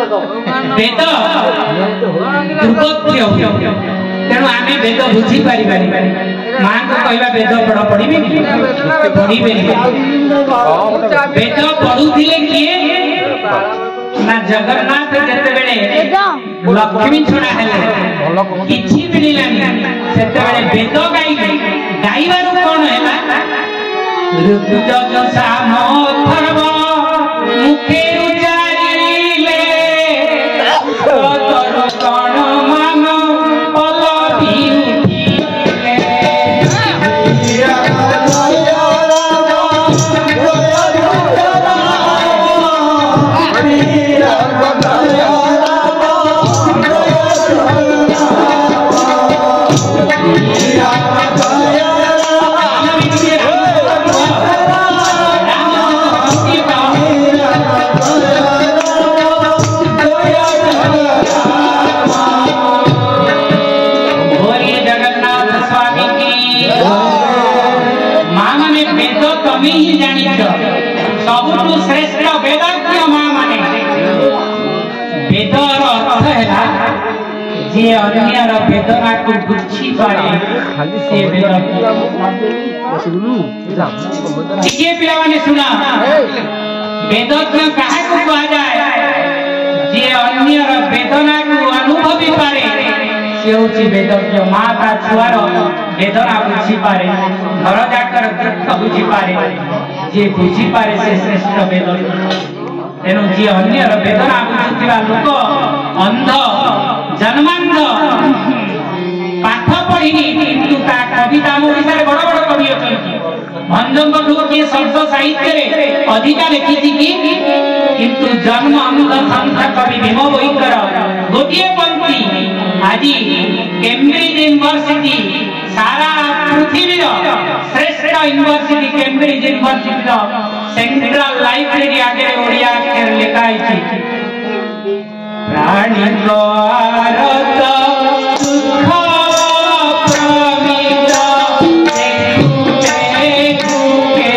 वेद दुर्बोध्य तेणु आम वेद बुझी पारि माँ को कहवा वेद पढ़ पढ़े पढ़े वेद पढ़ुले किए ना जगन्नाथ जिते बेले लक्ष्मी छुड़ा किछि मिलानी से वेद गाई गाइबार कौन है ऋतुज साम थर्व मुखे उचारिले कण मान पलवी सबुठ श्रेष्ठ वेदज्ञ माँ माने वेदर अर्थ है जे अन्यर वेदना को बुझी पारे से वेदज्ञ पिला माने सुना वेदज्ञ काहे को कहा जाए जे अन्यर वेदना को अनुभवी पारे से होची वेदज्ञ माँ का छुआर वेदना बुझी पारे घर जाकर दुख बुझी पारे जे बुझी पारे से श्रेष्ठ वेदज्ञ तेणु जी अन्यर वेदना बुझुवा लोक अंध जन्मांध पाठ पढ़ी किंतु ता कविता ओडिसा रे बड़ बड़ कवि अछंती भंजंग किए शब्द साहित्य रे अधिका लिखिथि कि किंतु जन्म अंध संत कवि भीम भोईकर गोटिए पंक्ति आज कैम्ब्रिज यूनिवर्सिटी सारा पृथ्वी श्रेष्ठ university Cambridge university central library आगे ओडिया अक्षर लिखा है प्राणी को आरत दुख प्रमित देखु के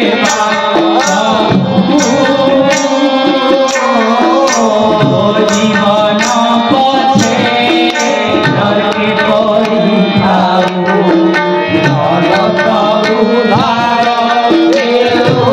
जीवन पछे नरके पड़ी खाऊ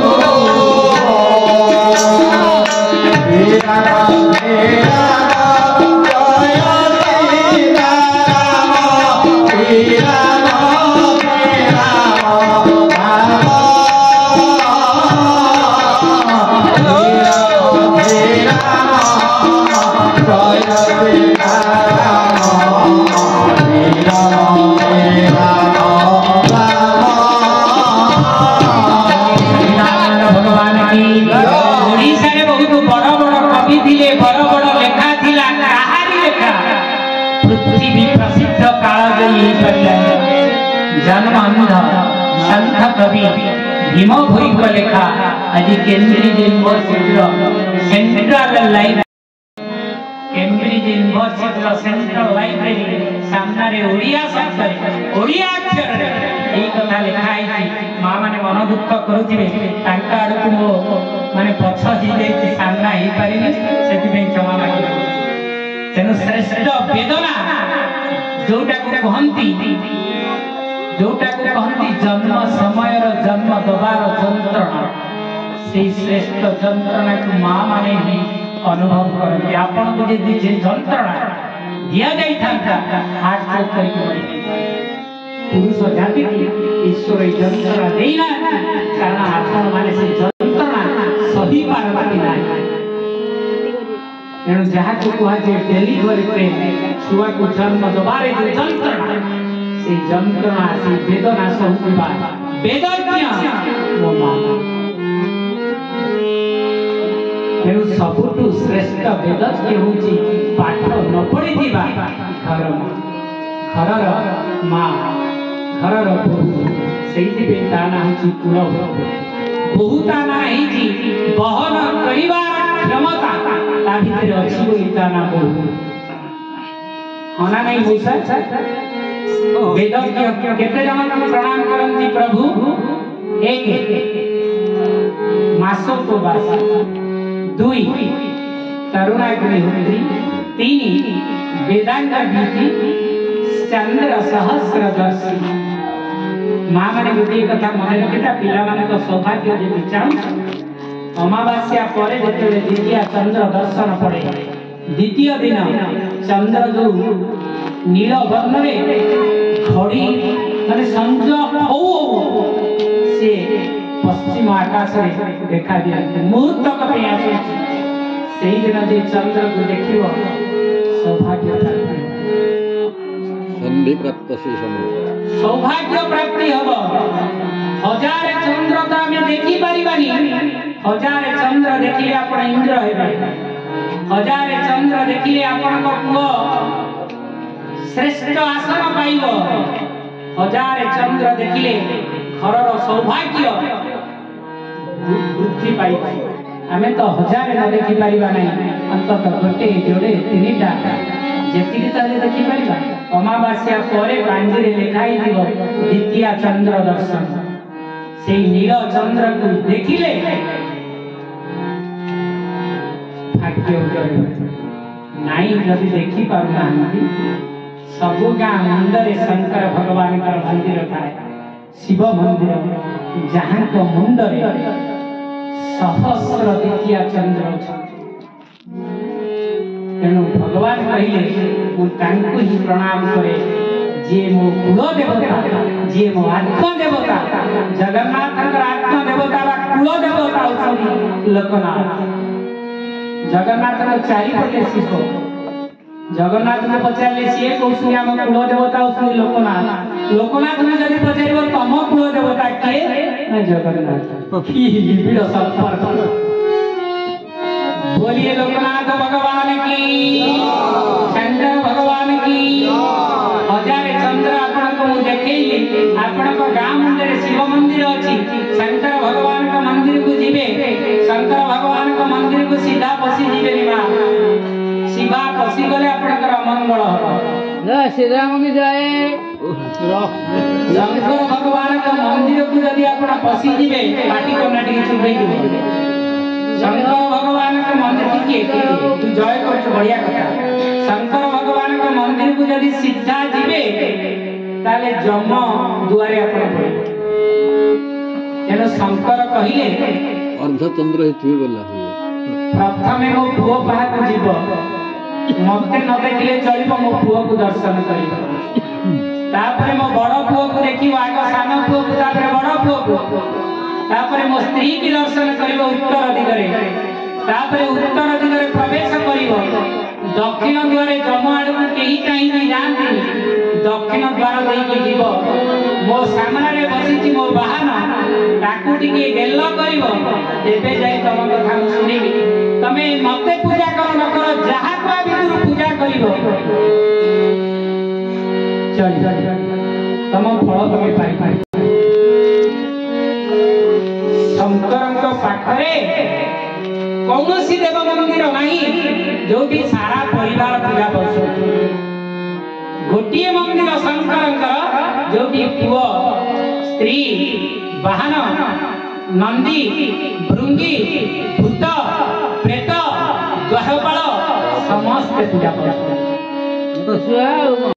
जन्म अंध संत कवि भीम भोई को लेखा आज Cambridge university central library Cambridge university central library सामने रे ओडिया शब्द ओडिया अक्षर रे एई कथा लिखा है मां माने मन दुख करूथिबे तांका आडकु मो माने पछ ही जाई सामना ही पारिनी सेति में क्षमा मागि तेनु श्रेष्ठ वेदना जोटा को कहंती जोटा को कहती जन्म समय जन्म दबार जंत्रणा से श्रेष्ठ जंत्रणा को माँ माने ही अनुभव करते आपन को यदि जे जंत्रणा दिया जाई था हार्ट चोक करके मरी पुरुष जाति की ईश्वर जंत्रणा देना कारण आपन माने से जंत्रणा सही पारती ना एणु जहाँ को कहा जे डेलीवरी पेन छुआ को जन्म दबारे जो जंत्रणा से जंत्रणा से वेदना सहुवा वेदज्ञ वो मां तेणु सबुठु श्रेष्ठ वेदज्ञ होची पाठ न पढ़ी दिबा घर घरर मां घरर बोहू सेही बे ताना होची कुल बोहू ताना हेची बहन करिबा क्षमता ता भितर अछि बोली ताना बोहू हना नहीं होसा वेदज्ञ केते जन प्रणाम करंती प्रभु एक मासो को बास दुई तरुणाग्निहोत्री, 3 वेदांग बीजी, चंद्र सहस्रदर्शी। माँ मैंने गोटे कथा मन रखा पिला मान सौभाग्य जो चाहूँ अमावास्या पर द्वितीय चंद्र दर्शन पड़े द्वितीय दिन चंद्र जो नील वर्ण घड़ी माने संज हो से पश्चिम आकाश में देखा दिया मुहूर्त से दिन जो चंद्र को देखियो सौभाग्य सौभाग्य प्राप्ति हम 1000 चंद्र तो आम देखी पारिबानी 1000 चंद्र देखिले आपण इंद्र हेबे 1000 चंद्र देखिले आपण को पुओ श्रेष्ठ आसन पाइबो 1000 चंद्र देखिले घरर सौभाग्य वृद्धि पाइबो आमे तो 1000 न देखि पारिबा नै अंतत गोटे जोड़े 3टा जेतिकी ताले देखि पारिबा अमावास्या परे पांजिरे लेखाई दिव द्वितीय चंद्र दर्शन से नील चंद्र को देखिले भाग्य नाई जदि देखि पारुना सबु गाँ मुंडरे शंकर भगवान का मंदिर थाए शिव मंदिर जहाँ को मुंडरे सहस्र द्वितीय चंद्र तेणु भगवान कहले मुझे ही प्रणाम करे जे मो कुल देवता जे मो आत्मा देवता जगन्नाथ आत्मा देवता कुल देवता लोकनाथ जगन्नाथ चारिपटे शिशु जगन्नाथ को पचारे सी कौन आम कुल देवता लोकनाथ लोकनाथ ने जब पचार तम कुल देवता किए जगन्नाथ निबिड़ संपर्क बोलिए लोकनाथ भगवान की शंकर भगवान की 1000 चंद्र आपण को देखैली आपण को गाँ मंदिर शिव मंदिर अछि शंकर भगवान का मंदिर को जीवे शंकर भगवान का मंदिर को सीधा पसी जीवे रे मां शिवा पसी गले आपण कर मंगल हो जय श्री राम की जय शंकर भगवान का मंदिर को यदि आपण पसी जीवे पाटी कर्नाटी चुबे जीवे शंकर भगवान का मंदिर की तू जय कर बढ़िया कथा शंकर भगवान का मंदिर को यदि सीधा जीवे ताले जम दुआरे आपण पड़े तेनो शंकर कहिले अर्धचंद्र हेतु गला प्रथमे मो पुओ बाहा को जीव मते न देखिले चलिबो मो पुओ को दर्शन करिबो तापरे मो बड़ पुओ को देखिबो आगो सानो पुओ को तापरे बड़ पुओ को तापरे मो स्त्री की दर्शन करिबो उत्तर दिगरे तापरे उत्तर दिगरे प्रवेश करिबो दक्षिण द्वारे जम आड़ को केही चाहि नै जानती दक्षिण द्वार देई के जीवो मो सामने रे बसिछि मो बाहाना ताकू टिके गेल्ल करिबो एबे जाई तम कथा मु सुनिबी तमे मते पूजा कर न कर जहा को बिदुर पूजा करिबो चल तम फल तमे पाई पाई शंकर पाखरे कौनसी देव मंदिर नहीं जो भी सारा परिवार पूजा कर गोटे मंदिर शंकर जो भी पुओ स्त्री वाहन नंदी भृंगी भूत प्रेत द्वारपाल समस्त पूजा कर